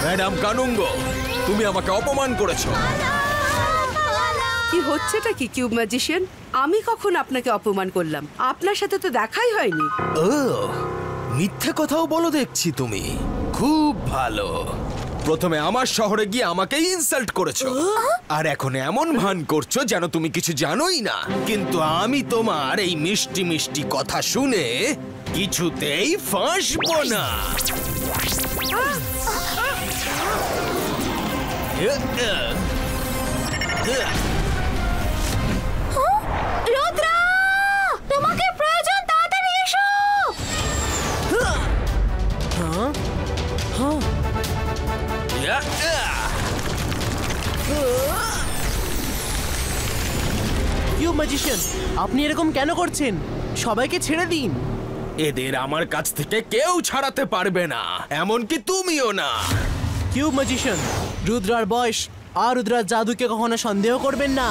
Madam Kanoongo, তুমি আমাকে অপমান করেছো। কি হচ্ছেটা কি কিউব ম্যাজিশিয়ান? আমি কখন আপনাকে অপমান করলাম? আপনার সাথে তো দেখাই হয়নি। ও, মিথ্যে কথাও বলো দেখছি তুমি। খুব ভালো। প্রথমে আমার শহরে গিয়ে আমাকেই ইনসাল্ট করেছো, আর এখন এমন ভান করছো যেন তুমি কিছু জানোই না। কিন্তু আমি তোমার এই মিষ্টি মিষ্টি কথা শুনে কিছুতেই ফাঁসবো না। রুদ্রা, তোমাকে প্রয়োজন, তাড়াতাড়ি এসো। কিউব ম্যাজিশিয়ান, আপনি এরকম কেন করছেন? সবাইকে ছেড়ে দিন। এদের আমার কাছ থেকে কেউ ছাড়াতে পারবে না, এমনকি তুমিও না। কিউব ম্যাজিশিয়ান, রুদ্রার বয়স আর রুদ্রার জাদুকে কখনো সন্দেহ করবেন না।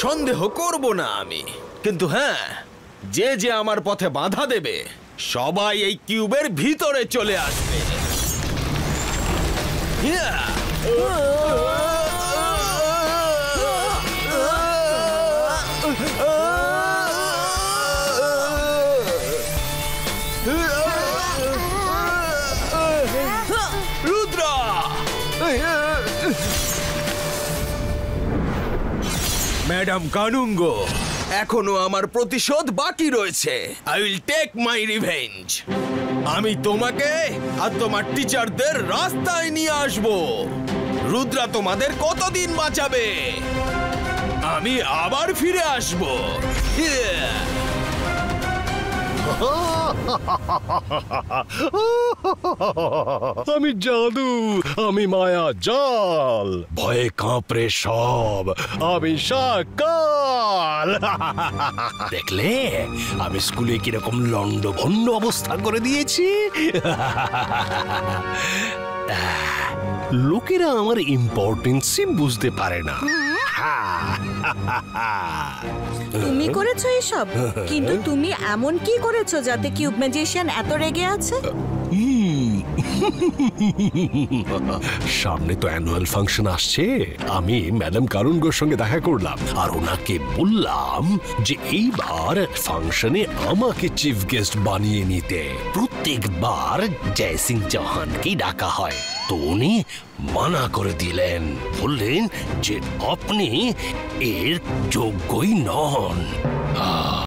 সন্দেহ করব না আমি, কিন্তু হ্যাঁ, যে যে আমার পথে বাধা দেবে সবাই এই কিউবের ভিতরে চলে আসবে। রুদ্রা, ম্যাডাম কানুঙ্গো, এখনো আমার প্রতিশোধ বাকি রয়েছে। I will take my revenge. আমি তোমাকে আর তোমার টিচারদের রাস্তায় নিয়ে আসব। রুদ্রা তোমাদের কতদিন বাঁচাবে? আমি আবার ফিরে আসব। আমি জাদু, আমি মায়া জাল, ভয়ে কাঁপড়ে সব, আমি সাকাল। দেখলে আমি স্কুলে কিরকম লন্ডভন্ড অবস্থা করে দিয়েছি। লোকেরা আমার ইম্পর্টেন্সই বুঝতে পারে না। তুমি করেছো এসব? কিন্তু তুমি এমন কি করেছো যাতে কিউব ম্যাজিশিয়ান এত রেগে আছে? সামনে তো অ্যানুয়াল ফাংশন আসছে। আমি ম্যাডাম কারুনগোর সঙ্গে দেখা করলাম আর ওনাকে বললাম যে এইবার ফাংশনে আমাকে চিফ গেস্ট বানিয়ে নিতে। প্রত্যেকবার জয় সিং চৌহানকেই ডাকা হয়, তো উনি মানা করে দিলেন। বললেন যে আপনি এর যোগ্যই নন।